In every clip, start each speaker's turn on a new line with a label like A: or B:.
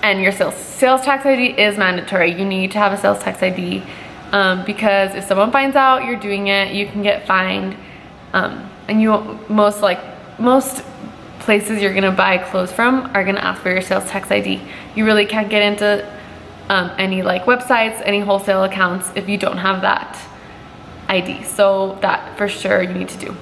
A: and your sales tax ID is mandatory. You need to have a sales tax ID because if someone finds out you're doing it, you can get fined. And most places you're gonna buy clothes from are gonna ask for your sales tax ID. You really can't get into any like websites, any wholesale accounts if you don't have that ID. So that for sure you need to do.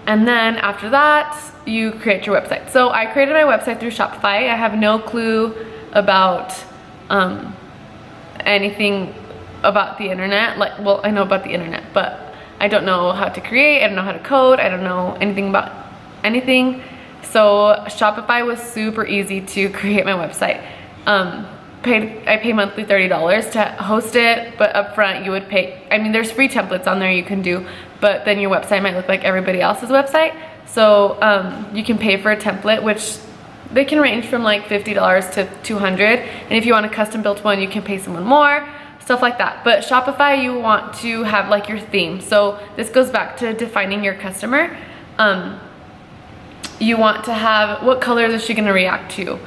A: And then after that, you create your website. So I created my website through Shopify. I have no clue about anything about the internet. Like, well, I know about the internet, but I don't know how to create, I don't know how to code, I don't know anything about anything. So Shopify was super easy to create my website. I pay monthly $30 to host it, but upfront you would pay, I mean, there's free templates on there you can do, but then your website might look like everybody else's website. So you can pay for a template, which they can range from like $50 to $200. And if you want a custom built one, you can pay someone more, stuff like that. But Shopify, you want to have like your theme. So this goes back to defining your customer. You want to have, what colors is she gonna react to?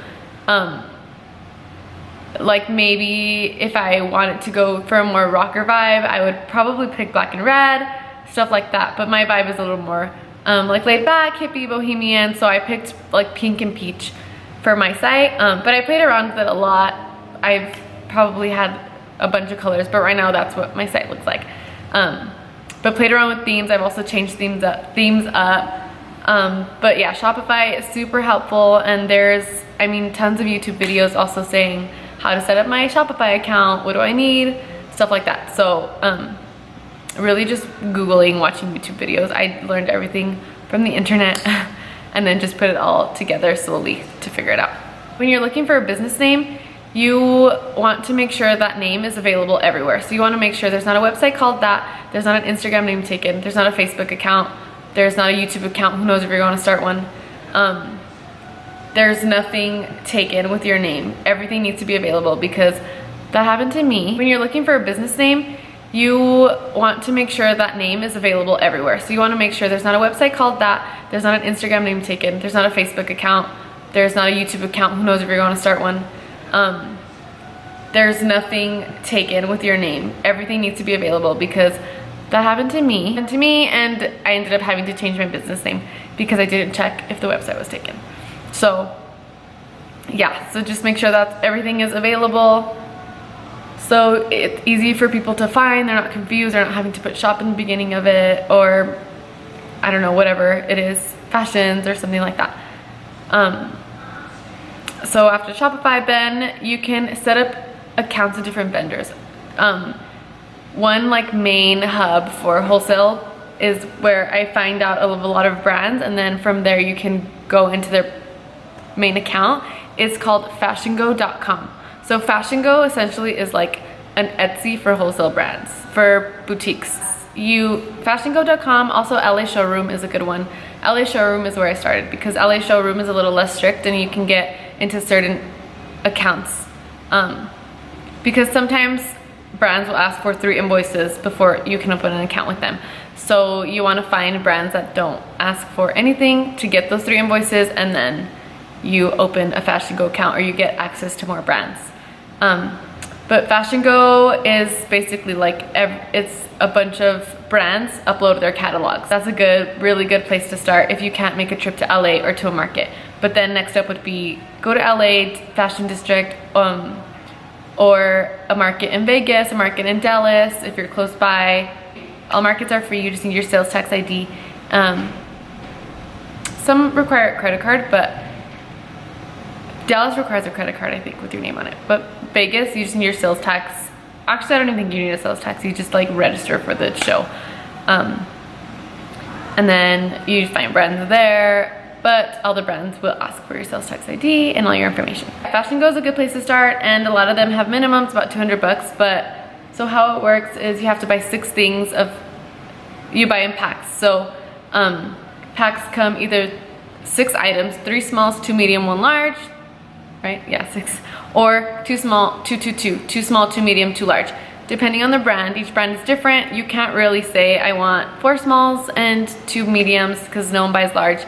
A: Like maybe if I wanted to go for a more rocker vibe, I would probably pick black and red, stuff like that. But my vibe is a little more like laid back, hippie, bohemian. So I picked like pink and peach for my site. But I played around with it a lot. I've probably had a bunch of colors, but right now that's what my site looks like. But played around with themes. I've also changed themes up. But yeah, Shopify is super helpful, and there's, I mean, tons of YouTube videos also saying how to set up my Shopify account, what do I need, stuff like that. So really just Googling, watching YouTube videos. I learned everything from the internet and then just put it all together slowly to figure it out. When you're looking for a business name, you want to make sure that name is available everywhere. So you want to make sure there's not a website called that, there's not an Instagram name taken, there's not a Facebook account, there's not a YouTube account, who knows if you're going to start one. There's nothing taken with your name. Everything needs to be available, because that happened to me. When you're looking for a business name, you want to make sure that name is available everywhere. So you want to make sure there's not a website called that, there's not an Instagram name taken, there's not a Facebook account, there's not a YouTube account, who knows if you're going to start one. There's nothing taken with your name. Everything needs to be available, because that happened to me, and I ended up having to change my business name because I didn't check if the website was taken. So yeah, so just make sure that everything is available, so it's easy for people to find. They're not confused, they're not having to put shop in the beginning of it, or I don't know, whatever it is, fashions or something like that. So after Shopify, then you can set up accounts of different vendors. One like main hub for wholesale is where I find out of a lot of brands, and then from there you can go into their main account. It's called fashiongo.com. So Fashiongo essentially is like an Etsy for wholesale brands, for boutiques. Fashiongo.com, also LA Showroom is a good one. LA Showroom is where I started, because LA Showroom is a little less strict and you can get into certain accounts. Because sometimes brands will ask for 3 invoices before you can open an account with them. So you want to find brands that don't ask for anything to get those 3 invoices, and then you open a Fashiongo account, or you get access to more brands. But Fashiongo is basically like, it's a bunch of brands upload their catalogs. That's a really good place to start if you can't make a trip to LA or to a market. But then next up would be go to LA Fashion District, or a market in Vegas, a market in Dallas if you're close by. All markets are free, you just need your sales tax ID. Some require a credit card, but Dallas requires a credit card, I think, with your name on it. But Vegas, you just need your sales tax. Actually, I don't even think you need a sales tax. You just like register for the show. And then you find brands there, but all the brands will ask for your sales tax ID and all your information. Fashiongo is a good place to start, and a lot of them have minimums, about 200 bucks. But so how it works is you have to buy 6 things you buy in packs. So packs come either 6 items, 3 smalls, 2 medium, 1 large. Right? Yeah, 6. Or 2 small, 2 small, 2 medium, 2 large. Depending on the brand, each brand is different. You can't really say I want 4 smalls and 2 mediums because no one buys large.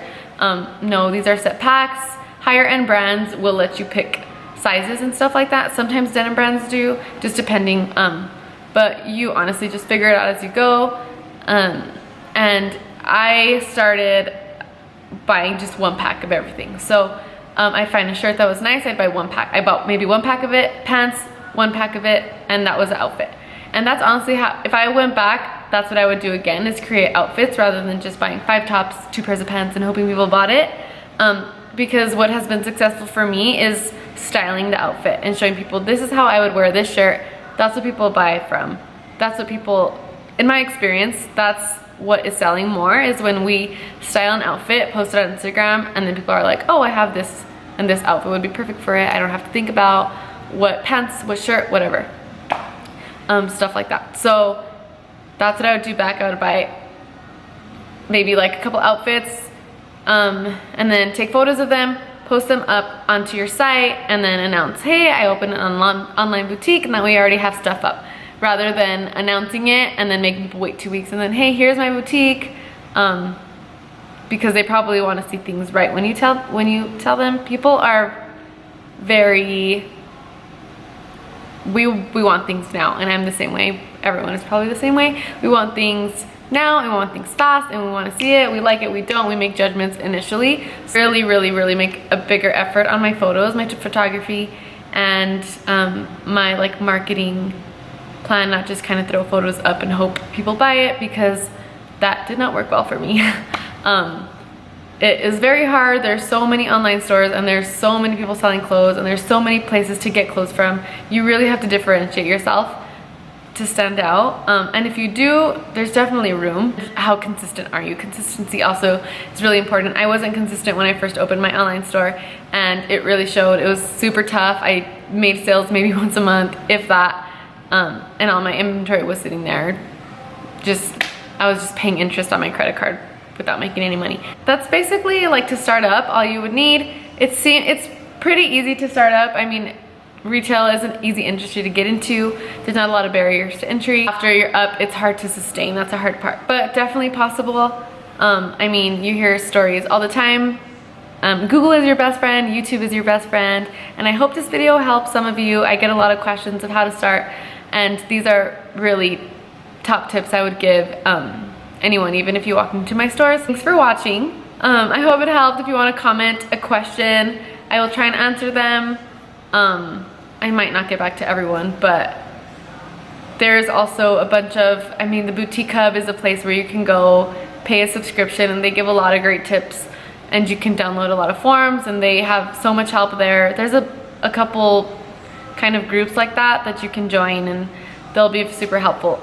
A: No, these are set packs. Higher end brands will let you pick sizes and stuff like that. Sometimes denim brands do, just depending, but you honestly just figure it out as you go. And I started buying just 1 pack of everything. So I find a shirt that was nice, I'd buy 1 pack. I bought maybe 1 pack of it, pants, 1 pack of it, and that was the outfit. And that's honestly how, if I went back, that's what I would do again, is create outfits rather than just buying 5 tops, 2 pairs of pants and hoping people bought it. Because what has been successful for me is styling the outfit and showing people, this is how I would wear this shirt. That's what people buy from. That's what people, in my experience, that's what is selling more, is when we style an outfit, post it on Instagram, and then people are like, oh, I have this, and this outfit would be perfect for it. I don't have to think about what pants, what shirt, whatever. Stuff like that. So that's what I would do back. I would buy maybe like a couple outfits, and then take photos of them, post them up onto your site, and then announce, hey, I opened an online boutique, and that way you already have stuff up, rather than announcing it and then making people wait 2 weeks and then, hey, here's my boutique, because they probably want to see things right when you tell them. People are very, we want things now, and I'm the same way. Everyone is probably the same way. We want things now, and we want things fast, and we want to see it, we like it, we don't, we make judgments initially. Really make a bigger effort on my photos, my photography, and my like marketing plan, not just kind of throw photos up and hope people buy it, because that did not work well for me. It is very hard. There's so many online stores, and there's so many people selling clothes, and there's so many places to get clothes from. You really have to differentiate yourself to stand out, and if you do, there's definitely room. How consistent are you? Consistency also is really important. I wasn't consistent when I first opened my online store, and it really showed. It was super tough. I made sales maybe once a month, if that, and all my inventory was sitting there. I was just paying interest on my credit card without making any money. That's basically like to start up all you would need. It's pretty easy to start up. I mean, retail is an easy industry to get into. There's not a lot of barriers to entry. After you're up, it's hard to sustain. That's a hard part, but definitely possible. I mean, you hear stories all the time. Google is your best friend, YouTube is your best friend, and I hope this video helps some of you. I get a lot of questions of how to start, and these are really top tips I would give anyone, even if you walk into my stores. Thanks for watching. I hope it helped. If you want to comment a question, I will try and answer them. I might not get back to everyone, but there's also a bunch of, I mean, the Boutique Hub is a place where you can go pay a subscription, and they give a lot of great tips, and you can download a lot of forms, and they have so much help there. There's a couple kind of groups like that you can join, and they'll be super helpful.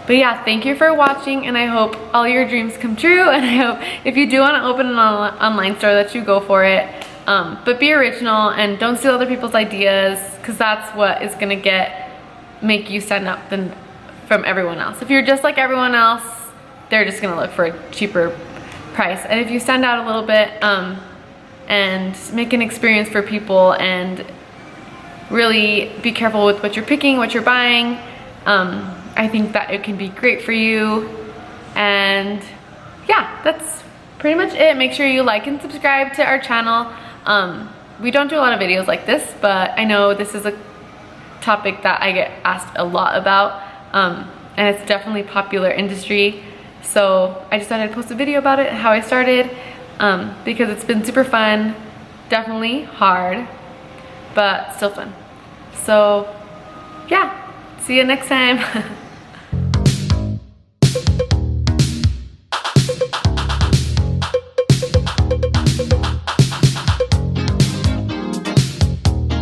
A: But yeah, thank you for watching, and I hope all your dreams come true, and I hope if you do want to open an online store that you go for it. But be original and don't steal other people's ideas, because that's what is gonna make you stand out from everyone else. If you're just like everyone else, they're just gonna look for a cheaper price. And if you stand out a little bit and make an experience for people, and really be careful with what you're picking, what you're buying, I think that it can be great for you. And yeah, that's pretty much it. Make sure you like and subscribe to our channel. We don't do a lot of videos like this, but I know this is a topic that I get asked a lot about, and it's definitely popular industry. So I just thought I'd post a video about it, how I started, because it's been super fun, definitely hard, but still fun. So yeah, see you next time.